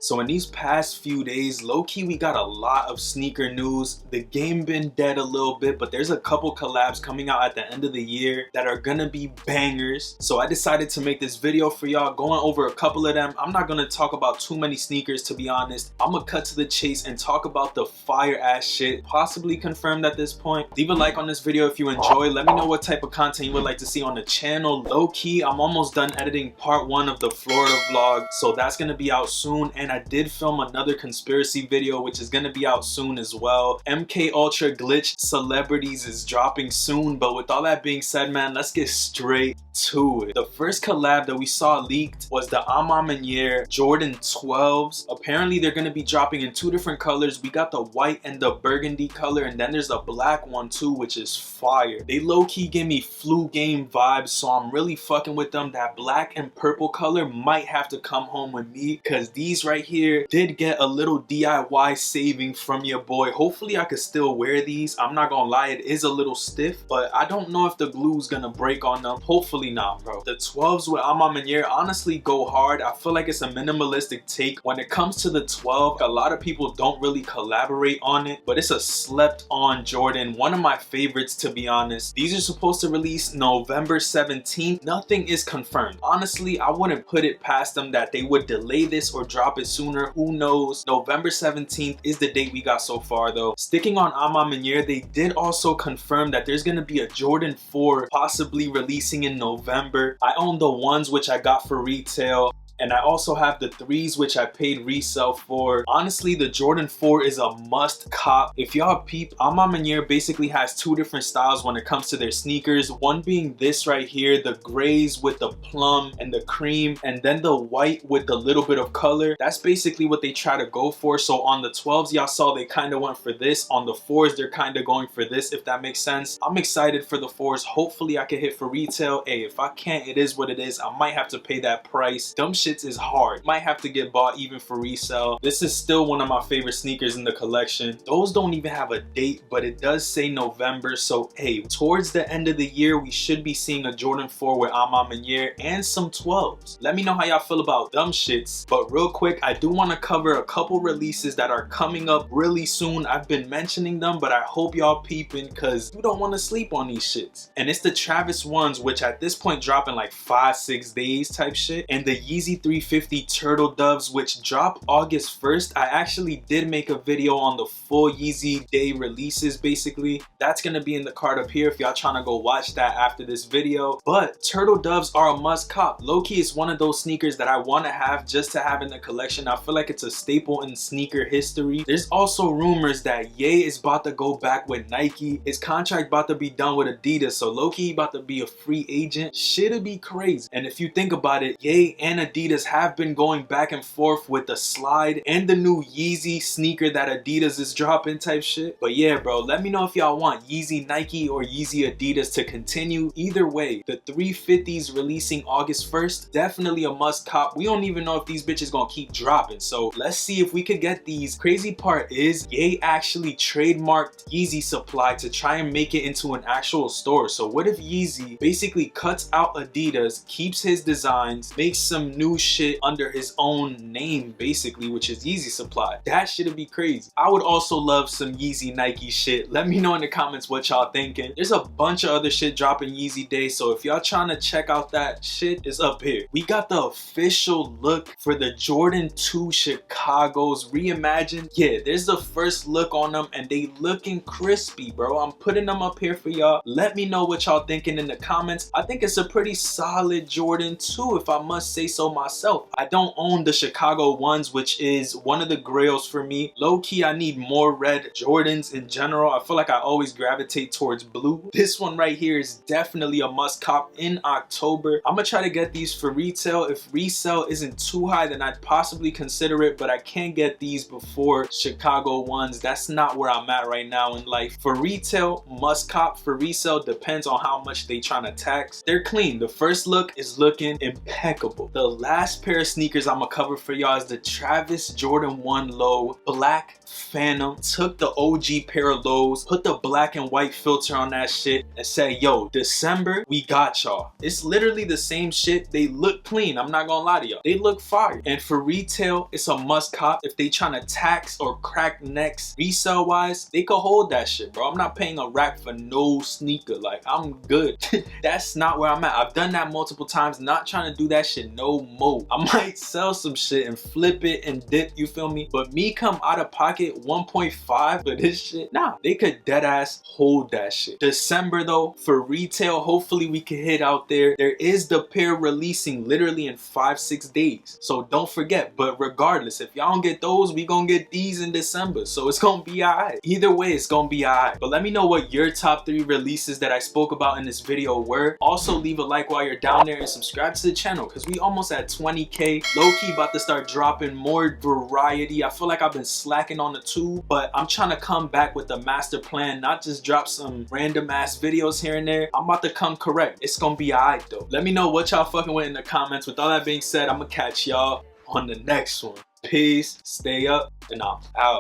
So in these past few days, low-key we got a lot of sneaker news. The game been dead a little bit, but there's a couple collabs coming out at the end of the year that are gonna be bangers. So I decided to make this video for y'all, going over a couple of them. I'm not gonna talk about too many sneakers, to be honest. I'm gonna cut to the chase and talk about the fire ass shit, possibly confirmed at this point. Leave a like on this video if you enjoy. Let me know what type of content you would like to see on the channel. Low-key, I'm almost done editing part 1 of the Florida vlog, so that's gonna be out soon. And I did film another conspiracy video, which is gonna be out soon as well. MK Ultra Glitch Celebrities is dropping soon. But with all that being said, man, let's get straight to it. The first collab that we saw leaked was the Amaniere Jordan 12s. Apparently they're gonna be dropping in 2 different colors. We got the white and the burgundy color, and then there's a black one too, which is fire. They low-key give me flu game vibes, so I'm really fucking with them. That black and purple color might have to come home with me, because these right here did get a little DIY saving from your boy. Hopefully I could still wear these. I'm not gonna lie, it is a little stiff, but I don't know if the glue's gonna break on them. Hopefully not, bro. The 12s with Amaniere honestly go hard. I feel like it's a minimalistic take. When it comes to the 12, a lot of people don't really collaborate on it, but it's a slept on Jordan. One of my favorites, to be honest. These are supposed to release November 17th. Nothing is confirmed. Honestly, I wouldn't put it past them that they would delay this or drop it sooner. Who knows? November 17th is the date we got so far though. Sticking on Amaniere, they did also confirm that there's gonna be a Jordan 4 possibly releasing in November. I own the ones which I got for retail, and I also have the 3s which I paid resale for. Honestly, the Jordan 4 is a must cop. If y'all peep, Amaniere basically has 2 different styles when it comes to their sneakers. One being this right here, the grays with the plum and the cream, and then the white with the little bit of color. That's basically what they try to go for. So on the 12s, y'all saw they kind of went for this. On the 4s, they're kind of going for this, if that makes sense. I'm excited for the 4s. Hopefully I can hit for retail. Hey, if I can't, it is what it is. I might have to pay that price. Dumb shit is hard. Might have to get bought even for resale. This is still one of my favorite sneakers in the collection. Those don't even have a date, but it does say November. So hey, towards the end of the year, we should be seeing a Jordan 4 with Amaniere and some 12s. Let me know how y'all feel about them shits. But real quick, I do want to cover a couple releases that are coming up really soon. I've been mentioning them, but I hope y'all peeping, because you don't want to sleep on these shits. And it's the Travis ones, which at this point drop in like 5-6 days type shit, and the YEEZY 350 turtle doves, which drop August 1st. I actually did make a video on the full YEEZY day releases. Basically, that's gonna be in the card up here if y'all trying to go watch that after this video. But turtle doves are a must cop. Low-key, it's one of those sneakers that I want to have just to have in the collection. I feel like it's a staple in sneaker history. There's also rumors that Ye is about to go back with Nike. His contract about to be done with Adidas, so low-key about to be a free agent. Shit'll be crazy. And if you think about it, Ye and Adidas have been going back and forth with the slide and the new YEEZY sneaker that Adidas is dropping type shit. But yeah, bro, let me know if y'all want YEEZY Nike or YEEZY Adidas to continue. Either way, the 350s releasing August 1st, definitely a must cop. We don't even know if these bitches gonna keep dropping, so let's see if we could get these. Crazy part is Ye actually trademarked YEEZY supply to try and make it into an actual store. So what if YEEZY basically cuts out Adidas, keeps his designs, makes some new shit under his own name basically, which is YEEZY supply? That shit'd be crazy. I would also love some YEEZY Nike shit. Let me know in the comments what y'all thinking. There's a bunch of other shit dropping YEEZY day, so if y'all trying to check out that shit, it's up here. We got the official look for the Jordan 2 Chicago's reimagined. Yeah, there's the first look on them, and they looking crispy, bro. I'm putting them up here for y'all. Let me know what y'all thinking in the comments. I think it's a pretty solid Jordan 2, if I must say so myself. I don't own the Chicago ones, which is one of the grails for me. Low-key, I need more red Jordans in general. I feel like I always gravitate towards blue. This one right here is definitely a must cop in October. I'm gonna try to get these for retail. If resale isn't too high, then I'd possibly consider it, but I can't get these before Chicago ones. That's not where I'm at right now in life. For retail, must cop. For resale, depends on how much they trying to tax. They're clean. The first look is looking impeccable. The last pair of sneakers I'm gonna cover for y'all is the Travis Jordan 1 Low Black Phantom. Took the OG pair of lows, put the black and white filter on that shit, and said, yo, December, we got y'all. It's literally the same shit. They look clean, I'm not gonna lie to y'all. They look fire. And for retail, it's a must cop. If they trying to tax or crack necks resale wise, they could hold that shit, bro. I'm not paying a rack for no sneaker. Like, I'm good. That's not where I'm at. I've done that multiple times, not trying to do that shit no more. I might sell some shit and flip it and dip, you feel me? But me come out of pocket 1.5 for this shit, nah, they could dead ass hold that shit. December though, for retail, hopefully we can hit out there. There is the pair releasing literally in 5-6 days, so don't forget. But regardless, if y'all don't get those, we gonna get these in December, so it's gonna be alright. Either way, it's gonna be alright. But let me know what your top 3 releases that I spoke about in this video were. Also leave a like while you're down there and subscribe to the channel, because we almost at 20k. Low-key about to start dropping more variety. I feel like I've been slacking on the tube, but I'm trying to come back with a master plan, not just drop some random ass videos here and there. I'm about to come correct. It's gonna be alright though. Let me know what y'all fucking with in the comments. With all that being said, I'm gonna catch y'all on the next one. Peace, stay up, and I'm out.